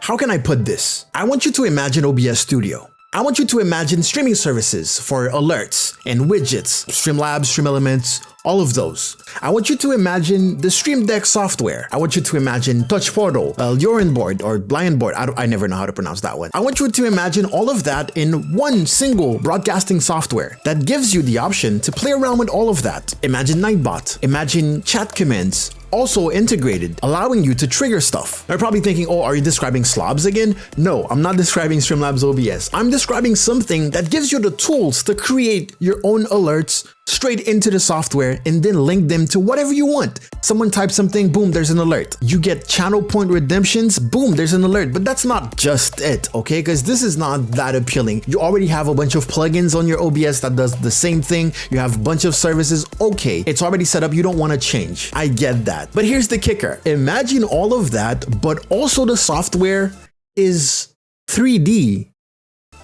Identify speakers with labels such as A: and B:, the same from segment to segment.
A: how can I put this? I want you to imagine OBS Studio. I want you to imagine streaming services for alerts and widgets, Streamlabs, StreamElements, all of those. I want you to imagine the Stream Deck software. I want you to imagine Touch Portal, Lurin Board, or Lion Board. I never know how to pronounce that one. I want you to imagine all of that in one single broadcasting software that gives you the option to play around with all of that. Imagine Nightbot. Imagine chat commands. Also integrated, allowing you to trigger stuff. You're probably thinking, oh, are you describing slobs again? No, I'm not describing Streamlabs OBS. I'm describing something that gives you the tools to create your own alerts straight into the software and then link them to whatever you want. Someone types something, boom, there's an alert. You get channel point redemptions, boom, there's an alert. But that's not just it, okay? Because this is not that appealing. You already have a bunch of plugins on your OBS that does the same thing. You have a bunch of services. Okay, it's already set up. You don't want to change. I get that. But here's the kicker. Imagine all of that, but also the software is 3D.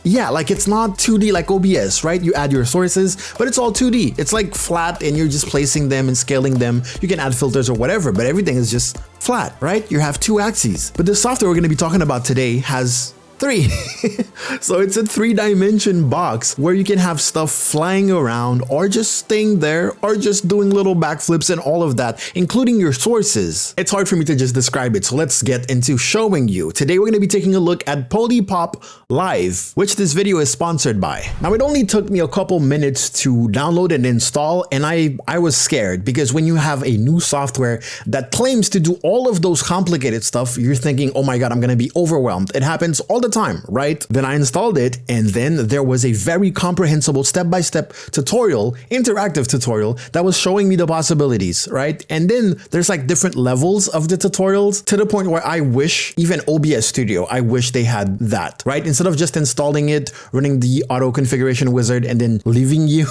A: Yeah, like it's not 2D like OBS, right? You add your sources, but it's all 2D. It's like flat and you're just placing them and scaling them. You can add filters or whatever, but everything is just flat, right? You have two axes. But the software we're going to be talking about today has 3. So it's a 3-dimension box where you can have stuff flying around or just staying there or just doing little backflips and all of that, including your sources. It's hard for me to just describe it, so let's get into showing you. Today we're going to be taking a look at Polypop Live, which this video is sponsored by. Now it only took me a couple minutes to download and install, and I was scared because when you have a new software that claims to do all of those complicated stuff, you're thinking, oh my god, I'm going to be overwhelmed. It happens all the time, right? Then I installed it, and then there was a very comprehensible step-by-step tutorial, interactive tutorial that was showing me the possibilities, right? And then there's like different levels of the tutorials to the point where I wish even OBS Studio, I wish they had that, right? Instead of just installing it, running the auto configuration wizard and then leaving you,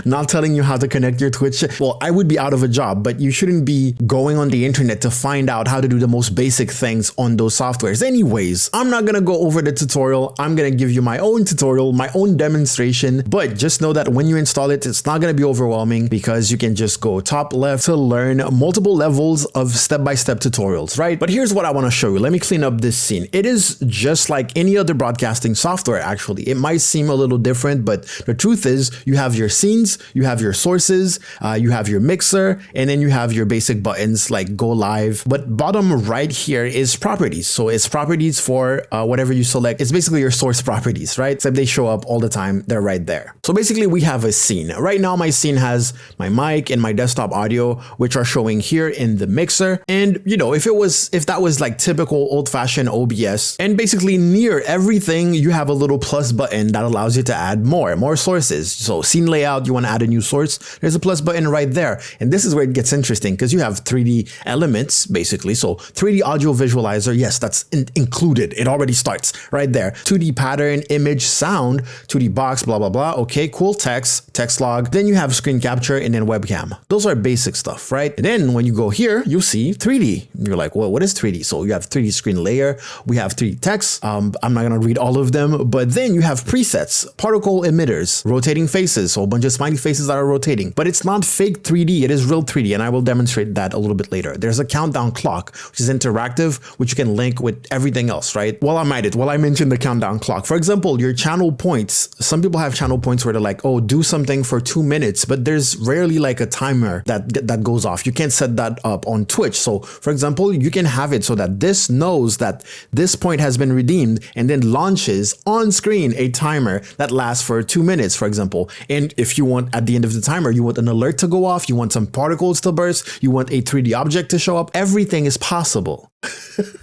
A: not telling you how to connect your Twitch. Well, I would be out of a job, but you shouldn't be going on the internet to find out how to do the most basic things on those softwares. Anyways, I'm not gonna go over the tutorial. I'm gonna give you my own tutorial, my own demonstration, but just know that when you install it, it's not gonna be overwhelming because you can just go top left to learn multiple levels of step-by-step tutorials, right? But here's what I wanna show you. Let me clean up this scene. It is just like any other broadcasting software, actually. It might seem a little different, but the truth is you have your scenes, you have your sources, you have your mixer, and then you have your basic buttons like go live. But bottom right here is properties. So it's properties for whatever you select. It's basically your source properties, right? Except they show up all the time. They're right there. So basically we have a scene. Right now my scene has my mic and my desktop audio, which are showing here in the mixer. And you know, if that was like typical old-fashioned OBS, and basically near everything you have a little plus button that allows you to add more sources. So scene layout, you want to add a new source, there's a plus button right there. And this is where it gets interesting because you have 3D elements basically. So 3D audio visualizer, yes, that's included. It already starts right there. 2D pattern, image, sound, 2D box, blah, blah, blah. Okay, cool. Text log. Then you have screen capture and then webcam. Those are basic stuff, right? And then when you go here, you see 3D. You're like, well, what is 3D? So you have 3D screen layer. We have 3D text. I'm not going to read all of them, but then you have presets, particle emitters, rotating faces. So a bunch of smiley faces that are rotating, but it's not fake 3D. It is real 3D. And I will demonstrate that a little bit later. There's a countdown clock, which is interactive, which you can link with everything else, right? While I'm at it, while I mentioned the countdown clock, for example, your channel points, some people have channel points where they're like, oh, do something for 2 minutes, but there's rarely like a timer that goes off. You can't set that up on Twitch. So for example, you can have it so that this knows that this point has been redeemed and then launches on screen a timer that lasts for 2 minutes, for example. And if you want, at the end of the timer, you want an alert to go off, you want some particles to burst, you want a 3D object to show up, everything is possible.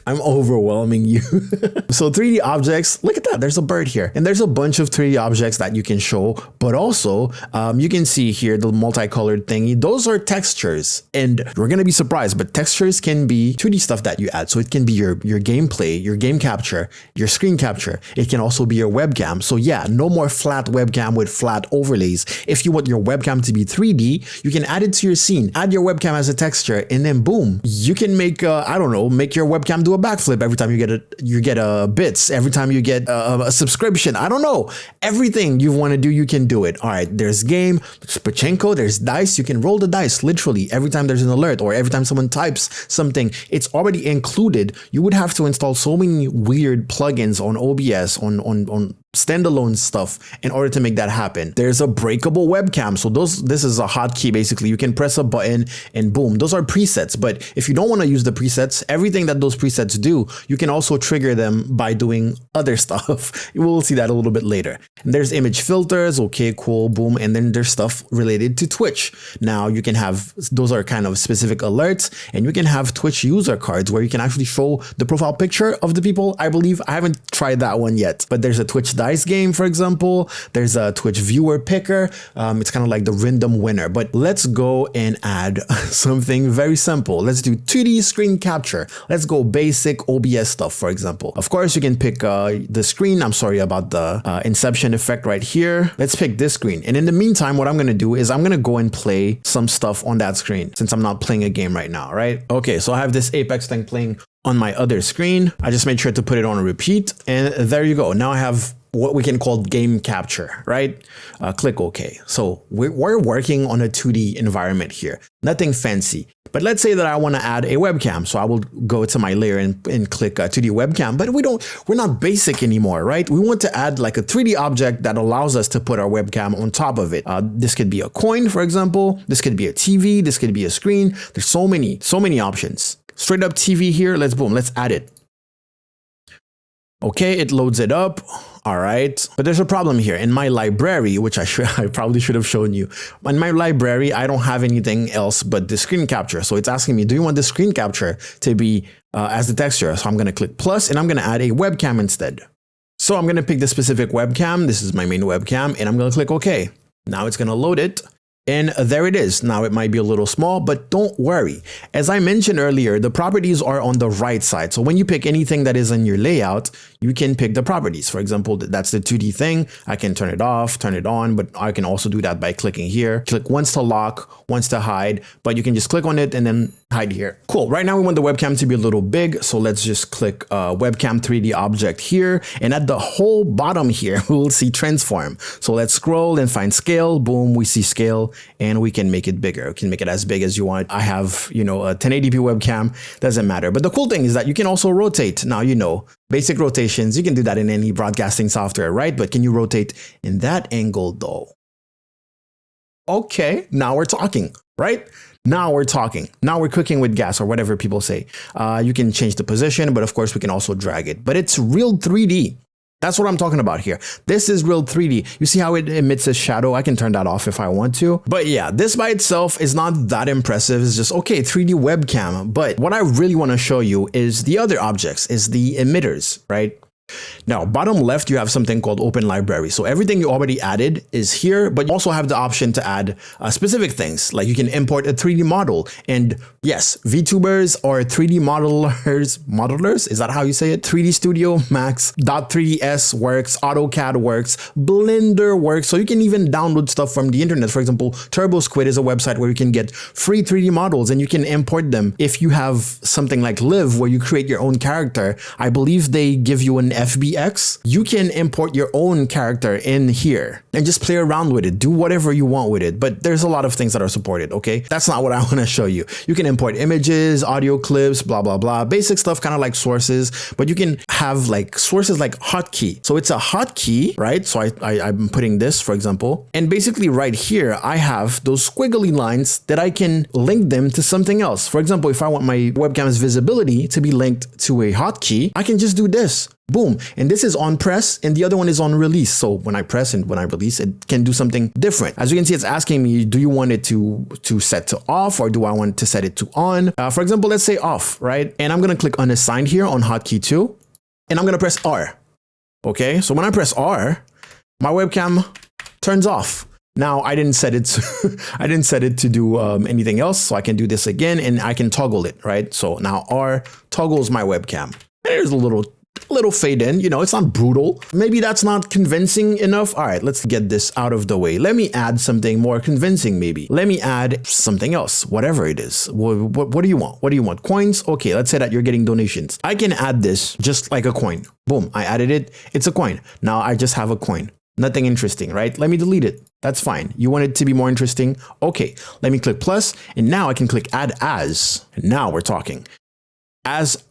A: I'm overwhelming you. So 3D objects, look at that, there's a bird here. And there's a bunch of 3D objects that you can show, but also you can see here the multicolored thingy. Those are textures, and you're gonna be surprised, but textures can be 2D stuff that you add. So it can be your gameplay, your game capture, your screen capture. It can also be your webcam. So yeah, no more flat webcam with flat overlays. If you want your webcam to be 3D, you can add it to your scene, add your webcam as a texture, and then boom, you can make, I don't know, make make your webcam do a backflip every time you get a bits, every time you get a subscription. I don't know. Everything you want to do, you can do it. All right, there's game, there's pachinko, there's dice. You can roll the dice literally every time there's an alert or every time someone types something. It's already included. You would have to install so many weird plugins on OBS, on standalone stuff in order to make that happen. There's a breakable webcam. So this is a hotkey. Basically, you can press a button and boom, those are presets. But if you don't want to use the presets, everything that those presets do, you can also trigger them by doing other stuff. We'll see that a little bit later. And there's image filters. Okay, cool, boom. And then there's stuff related to Twitch. Now you can have, those are kind of specific alerts, and you can have Twitch user cards where you can actually show the profile picture of the people. I believe I haven't tried that one yet, but there's a Twitch dice game, for example. There's a Twitch viewer picker. It's kind of like the random winner, but let's go and add something very simple. Let's do 2D screen capture. Let's go basic OBS stuff, for example. Of course, you can pick the screen. I'm sorry about the inception effect right here. Let's pick this screen. And in the meantime, what I'm going to do is I'm going to go and play some stuff on that screen since I'm not playing a game right now, right? Okay, so I have this Apex thing playing on my other screen. I just made sure to put it on a repeat, and there you go. Now I have what we can call game capture, right? Click OK. So we're working on a 2D environment here, nothing fancy. But let's say that I want to add a webcam. So I will go to my layer and click 2D webcam, but we're not basic anymore, right? We want to add like a 3D object that allows us to put our webcam on top of it. This could be a coin, for example. This could be a TV. This could be a screen. There's so many options. Straight up TV here. Let's add it. Okay, it loads it up. All right, but there's a problem here. In my library, which I probably should have shown you. In my library, I don't have anything else but the screen capture. So it's asking me, do you want the screen capture to be as the texture? So I'm going to click plus, and I'm going to add a webcam instead. So I'm going to pick the specific webcam. This is my main webcam, and I'm going to click OK. Now it's going to load it. And there it is. Now it might be a little small, but don't worry. As I mentioned earlier, the properties are on the right side. So when you pick anything that is in your layout, you can pick the properties. For example, that's the 2D thing. I can turn it off, turn it on, but I can also do that by clicking here. Click once to lock, once to hide, but you can just click on it and then hide here. Cool. Right now we want the webcam to be a little big. So let's just click webcam 3D object here. And at the whole bottom here, we'll see transform. So let's scroll and find scale. Boom, we see scale. And we can make it bigger. We can make it as big as you want. I have, a 1080p webcam, doesn't matter. But the cool thing is that you can also rotate. Now, basic rotations, you can do that in any broadcasting software, right? But can you rotate in that angle though? Okay, now we're talking, right? Now we're talking. Now we're cooking with gas, or whatever people say. You can change the position, but of course we can also drag it. But it's real 3D. That's what I'm talking about here. This is real 3D. You see how it emits a shadow? I can turn that off if I want to. But yeah, this by itself is not that impressive. It's just, okay, 3D webcam. But what I really want to show you is the other objects, is the emitters, right? Now, bottom left, you have something called Open Library. So everything you already added is here, but you also have the option to add specific things. Like you can import a 3D model. And yes, VTubers or 3D modelers, is that how you say it? 3D Studio Max, .3ds works, AutoCAD works, Blender works. So you can even download stuff from the internet. For example, TurboSquid is a website where you can get free 3D models and you can import them. If you have something like Live, where you create your own character, I believe they give you an FBX, you can import your own character in here and just play around with it. Do whatever you want with it. But there's a lot of things that are supported, okay? That's not what I want to show you. You can import images, audio clips, blah, blah, blah. Basic stuff, kind of like sources, but you can have like sources like hotkey. So it's a hotkey, right? So I'm putting this, for example, and basically right here, I have those squiggly lines that I can link them to something else. For example, if I want my webcam's visibility to be linked to a hotkey, I can just do this. Boom. And this is on press and the other one is on release. So when I press and when I release, it can do something different. As you can see, it's asking me, do you want it to set to off, or do I want to set it to on? For example, let's say off, right? And I'm going to click unassigned here on hotkey 2, and I'm going to press R. Okay. So when I press R, my webcam turns off. Now I didn't set it to do anything else. So I can do this again and I can toggle it, right? So now R toggles my webcam. There's a little little fade in, you know, it's not brutal. Maybe that's not convincing enough. All right, let's get this out of the way. Let me add something more convincing maybe. Let me add something else, whatever it is. What do you want? What do you want? Coins? Okay, let's say that you're getting donations. I can add this just like a coin. Boom, I added it. It's a coin. Now I just have a coin. Nothing interesting, right? Let me delete it. That's fine. You want it to be more interesting? Okay, let me click plus, and now I can click add as. And now we're talking. As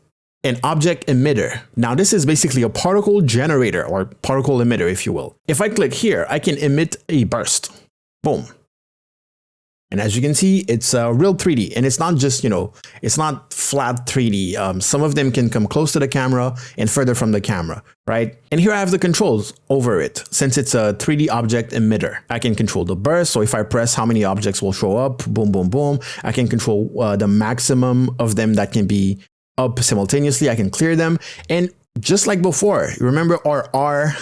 A: an object emitter. Now this is basically a particle generator or particle emitter, if you will. If I click here, I can emit a burst. Boom. And as you can see, it's real 3D, and it's not just, you know, it's not flat 3D. Some of them can come close to the camera and further from the camera, right? And here I have the controls over it. Since it's a 3D object emitter, I can control the burst. So if I press, how many objects will show up? Boom, boom, boom. I can control the maximum of them that can be up simultaneously. I can clear them. And just like before, remember our R,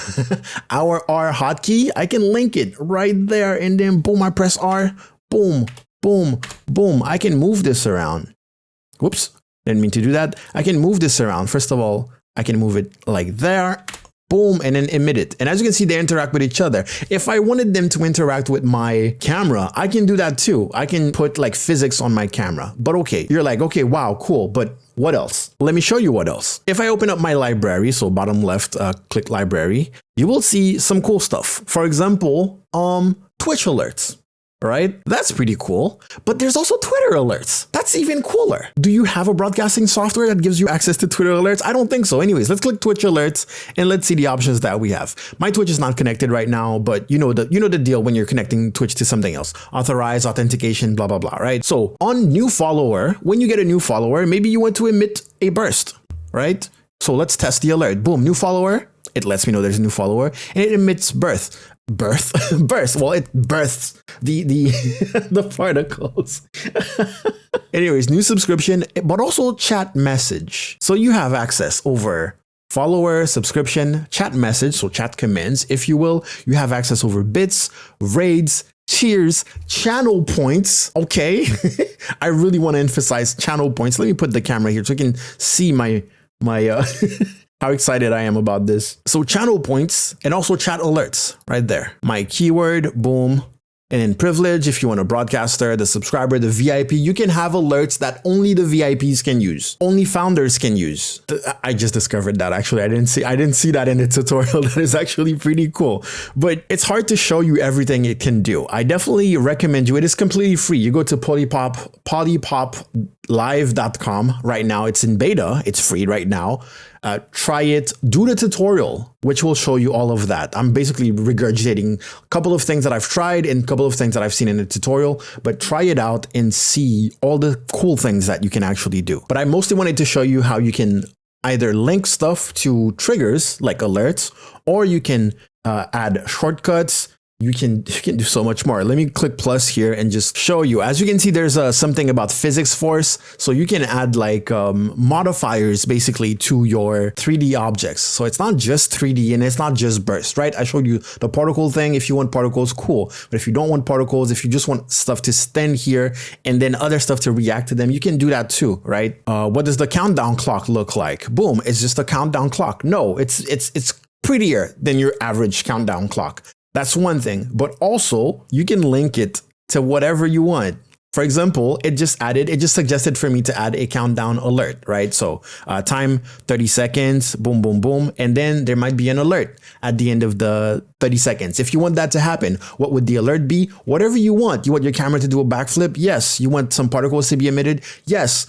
A: our R hotkey? I can link it right there, and then boom, I press R. Boom, boom, boom. I can move this around. Whoops, didn't mean to do that. I can move this around. First of all, I can move it like there. Boom, and then emit it. And as you can see, they interact with each other. If I wanted them to interact with my camera, I can do that too. I can put like physics on my camera. But okay, you're like, okay, wow, cool. But what else? Let me show you what else. If I open up my library, so bottom left, click library, you will see some cool stuff. For example, Twitch alerts. Right? That's pretty cool. But there's also Twitter alerts. That's even cooler. Do you have a broadcasting software that gives you access to Twitter alerts? I don't think so. Anyways, let's click Twitch alerts and let's see the options that we have. My Twitch is not connected right now, but you know the deal when you're connecting Twitch to something else. Authorize, authentication, blah, blah, blah, right? So on new follower, when you get a new follower, maybe you want to emit a burst, right? So let's test the alert. Boom, new follower. It lets me know there's a new follower, and it emits burst. Well, it bursts the particles. Anyways, new subscription, but also chat message. So you have access over follower, subscription, chat message, so chat commands, if you will. You have access over bits, raids, cheers, channel points. Okay. I really want to emphasize channel points. Let me put the camera here so you can see my how excited I am about this. So channel points and also chat alerts right there. My keyword, boom. And then privilege, if you want a broadcaster, the subscriber, the VIP, you can have alerts that only the VIPs can use. Only founders can use. I just discovered that actually. I didn't see that in the tutorial. That is actually pretty cool. But it's hard to show you everything it can do. I definitely recommend you. It is completely free. You go to polypoplive.com right now. It's in beta. It's free right now. Try it, do the tutorial, which will show you all of that. I'm basically regurgitating a couple of things that I've tried and a couple of things that I've seen in the tutorial, but try it out and see all the cool things that you can actually do. But I mostly wanted to show you how you can either link stuff to triggers like alerts, or you can add shortcuts. You can do so much more. Let me click plus here and just show you. As you can see, there's something about physics force. So you can add like modifiers basically to your 3D objects. So it's not just 3D and it's not just burst, right? I showed you the particle thing. If you want particles, cool. But if you don't want particles, if you just want stuff to stand here and then other stuff to react to them, you can do that too, right? What does the countdown clock look like? Boom, it's just a countdown clock. No, it's prettier than your average countdown clock. That's one thing, but also you can link it to whatever you want. For example, it just suggested for me to add a countdown alert, right? So time 30 seconds, boom, boom, boom. And then there might be an alert at the end of the 30 seconds. If you want that to happen, what would the alert be? Whatever you want. You want your camera to do a backflip? Yes. You want some particles to be emitted? Yes.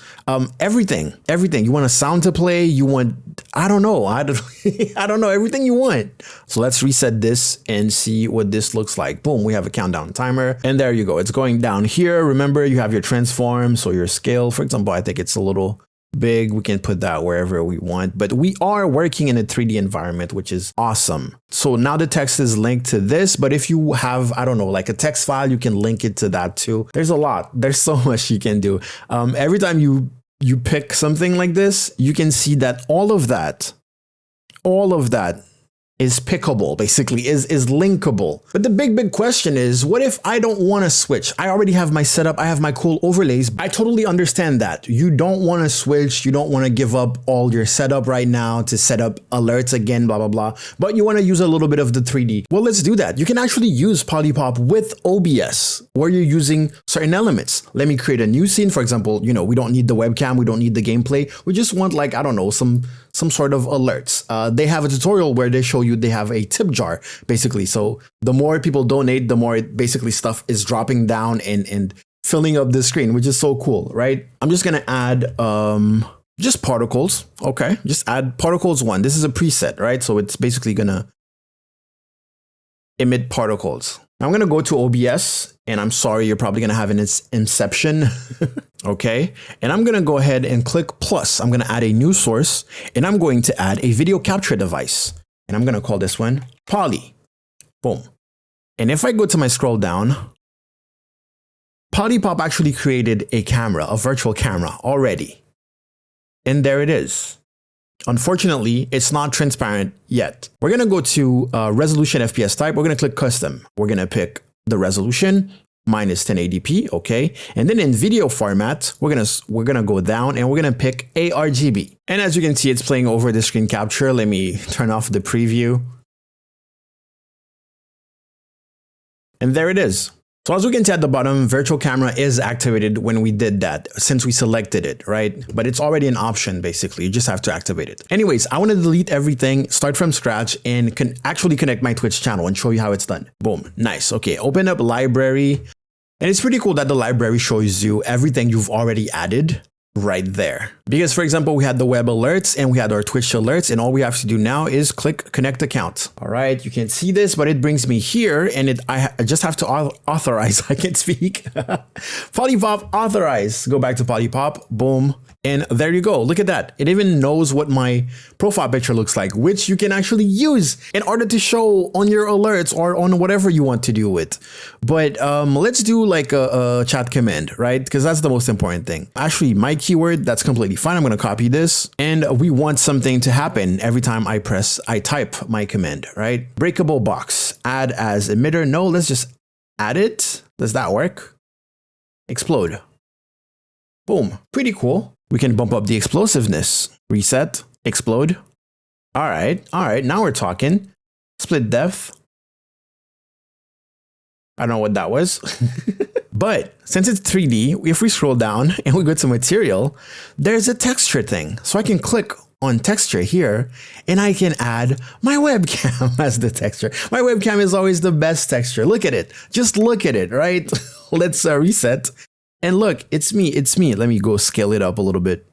A: Everything. You want a sound to play? You want, I don't know. I don't know, everything you want. So let's reset this and see what this looks like. Boom, we have a countdown timer, and there you go. It's going down here. Remember, you have your transform, so your scale. For example, I think it's a little big. We can put that wherever we want, but we are working in a 3D environment, which is awesome. So now the text is linked to this, but if you have, I don't know, like a text file, you can link it to that too. There's a lot. There's so much you can do. Every time you pick something like this, you can see that all of that is pickable, basically, is linkable. But the big question is, what if I don't want to switch? I already have my setup, I have my cool overlays. I totally understand that. You don't want to switch, you don't want to give up all your setup right now to set up alerts again, blah, blah, blah. But you want to use a little bit of the 3D. Well, let's do that. You can actually use Polypop with OBS, where you're using certain elements. Let me create a new scene. For example, you know, we don't need the webcam, we don't need the gameplay. We just want, like, I don't know, some sort of alerts. They have a tutorial where they show you they have a tip jar, basically. So the more people donate, the more basically stuff is dropping down and filling up the screen, which is so cool, right? I'm just gonna add just particles. Okay, just add particles 1. This is a preset, right? So it's basically gonna emit particles. I'm gonna go to OBS, and I'm sorry, you're probably gonna have an inception. Okay, and I'm gonna go ahead and click plus. I'm gonna add a new source, and I'm going to add a video capture device, and I'm gonna call this one Poly. Boom. And if I go to my scroll down, Polypop actually created a camera, a virtual camera already. And there it is. Unfortunately, it's not transparent yet. We're gonna go to resolution FPS type. We're gonna click custom. We're gonna pick the resolution. Mine is 1080p, okay? And then in video format, we're gonna go down and we're gonna pick ARGB. And as you can see, it's playing over the screen capture. Let me turn off the preview. And there it is. So as we can see at the bottom, virtual camera is activated when we did that, since we selected it, right? But it's already an option, basically. You just have to activate it. Anyways, I want to delete everything, start from scratch, and can actually connect my Twitch channel and show you how it's done. Boom. Nice. Okay, open up library. And it's pretty cool that the library shows you everything you've already added right there. Because, for example, we had the web alerts and we had our Twitch alerts, and all we have to do now is click connect account. All right, you can't see this, but it brings me here, and I just have to authorize. I can't speak. Polypop authorize. Go back to Polypop. Boom. And there you go. Look at that. It even knows what my profile picture looks like, which you can actually use in order to show on your alerts or on whatever you want to do with. But let's do like a chat command, right? Because that's the most important thing. Actually, my keyword, that's completely fine. I'm going to copy this. And we want something to happen every time I type my command, right? Breakable box, add as emitter. No, let's just add it. Does that work? Explode. Boom. Pretty cool. We can bump up the explosiveness. Reset, explode. All right, now we're talking. Split depth. I don't know what that was. But since it's 3D, if we scroll down and we go to material, there's a texture thing. So I can click on texture here and I can add my webcam as the texture. My webcam is always the best texture. Look at it. Just look at it, right? Let's reset. And look, it's me. Let me go scale it up a little bit.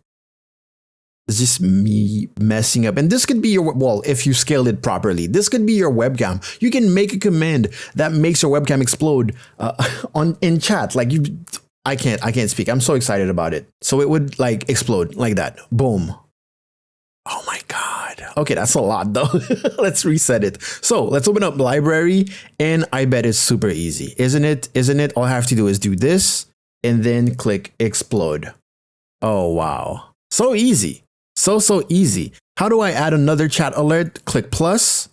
A: It's just me messing up. And this could be your, well, if you scaled it properly, this could be your webcam. You can make a command that makes your webcam explode in chat. Like I can't speak. I'm so excited about it. So it would like explode like that. Boom. Oh my God. Okay, that's a lot though. Let's reset it. So let's open up library, and I bet it's super easy. Isn't it? All I have to do is do this and then click explode. Oh, wow. So easy. So easy. How do I add another chat alert? Click plus.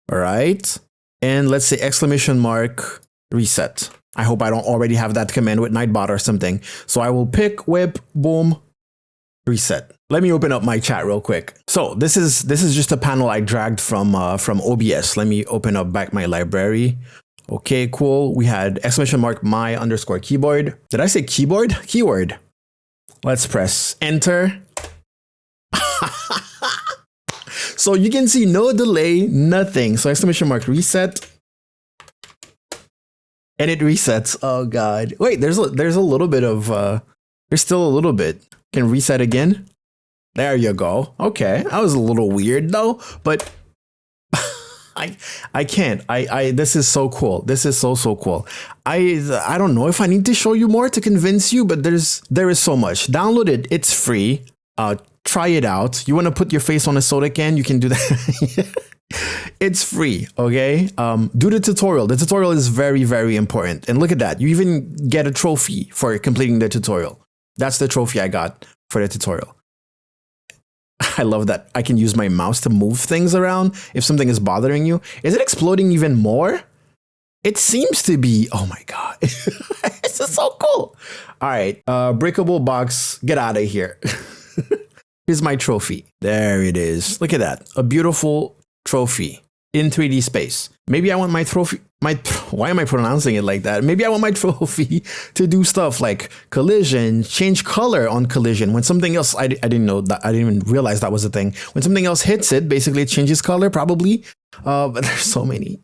A: All right. And let's say exclamation mark reset. I hope I don't already have that command with Nightbot or something. So I will pick whip, boom, reset. Let me open up my chat real quick. So this is just a panel I dragged from OBS. Let me open up back my library. Okay, cool. We had exclamation mark my underscore keyboard. Did I say keyboard? Keyword. Let's press enter. So you can see no delay, nothing. So exclamation mark reset. And it resets. Oh God. Wait, there's a little bit of, there's still a little bit. Can reset again. There you go. Okay. That was a little weird though, but I can't. This is so cool. This is so cool. I don't know if I need to show you more to convince you, but there is so much. Download it. It's free. Try it out. You want to put your face on a soda can? You can do that. It's free. Okay. Do the tutorial. The tutorial is very, very important. And look at that. You even get a trophy for completing the tutorial. That's the trophy I got for the tutorial. I love that I can use my mouse to move things around if something is bothering you. Is it exploding even more? It seems to be. Oh my God. This is so cool. All right. Breakable box. Get out of here. Here's my trophy. There it is. Look at that. A beautiful trophy in 3D space. Maybe I want my trophy. Why am I pronouncing it like that? Maybe I want my trophy to do stuff like collision, change color on collision. When something else, I didn't know that. I didn't even realize that was a thing. When something else hits it, basically it changes color probably. But there's so many.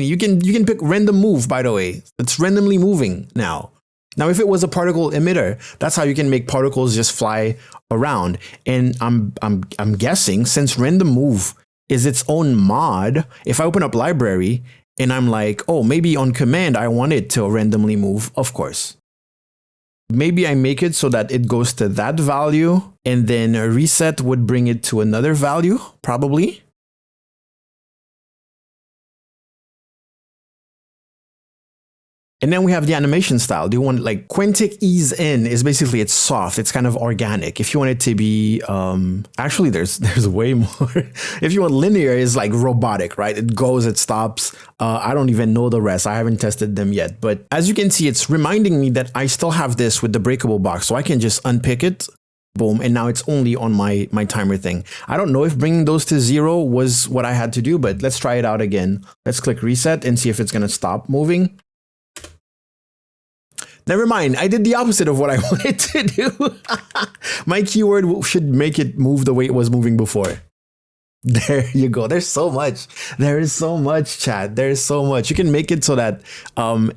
A: You can pick random move, by the way. It's randomly moving now. Now, if it was a particle emitter, that's how you can make particles just fly around. And I'm guessing since random move is its own mod, if I open up library and I'm like, oh, maybe on command, I want it to randomly move, of course. Maybe I make it so that it goes to that value and then a reset would bring it to another value, probably. And then we have the animation style. Do you want like Quintic ease in is basically it's soft. It's kind of organic. If you want it to be, actually there's way more. If you want linear is like robotic, right? It goes, it stops. I don't even know the rest. I haven't tested them yet. But as you can see, it's reminding me that I still have this with the breakable box. So I can just unpick it, boom. And now it's only on my timer thing. I don't know if bringing those to 0 was what I had to do, but let's try it out again. Let's click reset and see if it's going to stop moving. Never mind, I did the opposite of what I wanted to do. My keyword should make it move the way it was moving before. There you go. There's so much. There is so much, chat. There is so much. You can make it so that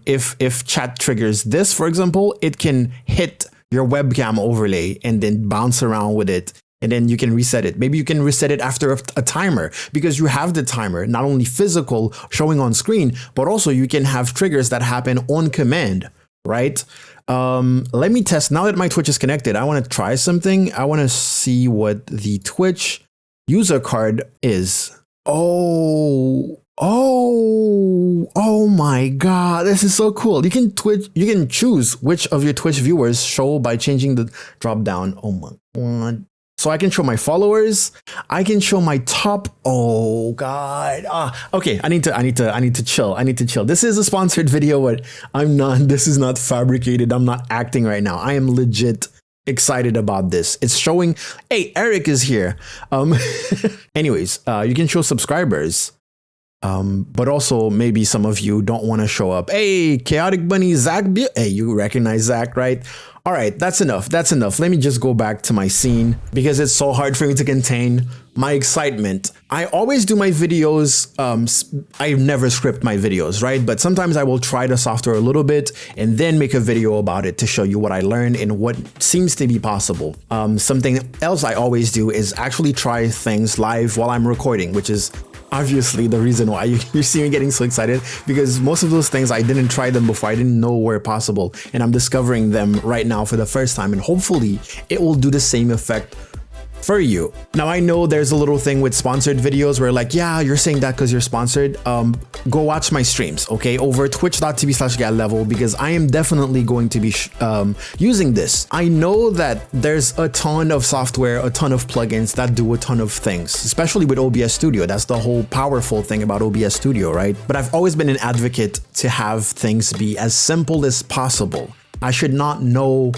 A: if chat triggers this, for example, it can hit your webcam overlay and then bounce around with it. And then you can reset it. Maybe you can reset it after a timer because you have the timer, not only physical showing on screen, but also you can have triggers that happen on command. Right? Let me test now that my Twitch is connected. I want to try something. I want to see what the Twitch user card is. Oh my God. This is so cool. You can choose which of your Twitch viewers show by changing the drop down. Oh my God. So I can show my followers. I can show my top. Oh God. Okay. I need to chill. I need to chill. This is a sponsored video, but I'm not. This is not fabricated. I'm not acting right now. I am legit excited about this. It's showing. Hey, Eric is here. Anyways, you can show subscribers. But also maybe some of you don't want to show up. Hey, Chaotic Bunny, Zach. Hey, you recognize Zach, right? All right, that's enough. That's enough. Let me just go back to my scene because it's so hard for me to contain my excitement. I always do my videos. I never script my videos, right? But sometimes I will try the software a little bit and then make a video about it to show you what I learned and what seems to be possible. Something else I always do is actually try things live while I'm recording, which is obviously the reason why you see me getting so excited, because most of those things I didn't try them before. I didn't know were possible, and I'm discovering them right now for the first time, and hopefully it will do the same effect for you. Now, I know there's a little thing with sponsored videos where like, yeah, you're saying that because you're sponsored. Go watch my streams, okay, over twitch.tv/GadLevel, because I am definitely going to be using this. I know that there's a ton of software, a ton of plugins that do a ton of things, especially with OBS Studio. That's the whole powerful thing about OBS Studio, right? But I've always been an advocate to have things be as simple as possible. I should not know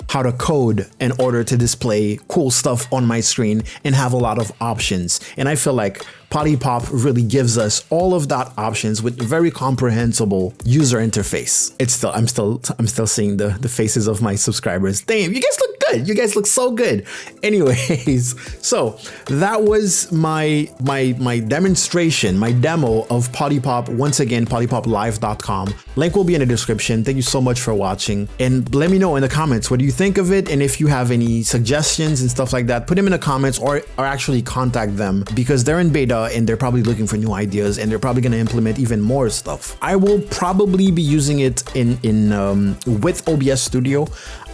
A: how to code in order to display cool stuff on my screen and have a lot of options. And I feel like Polypop really gives us all of that options with very comprehensible user interface. I'm still seeing the faces of my subscribers. Damn, you guys look good. You guys look so good. Anyways, so that was my demonstration, my demo of Polypop. Once again, polypoplive.com. Link will be in the description. Thank you so much for watching. And let me know in the comments, what do you think of it? And if you have any suggestions and stuff like that, put them in the comments or actually contact them, because they're in beta and they're probably looking for new ideas and they're probably going to implement even more stuff. I will probably be using it with OBS Studio.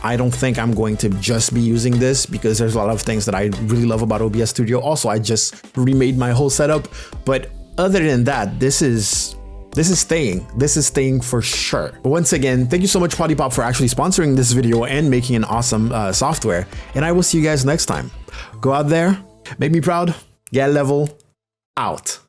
A: I don't think I'm going to just be using this because there's a lot of things that I really love about OBS Studio. Also, I just remade my whole setup. But other than that, this is staying. This is staying for sure. But once again, thank you so much, Polypop, for actually sponsoring this video and making an awesome software. And I will see you guys next time. Go out there Make me proud. Get level out.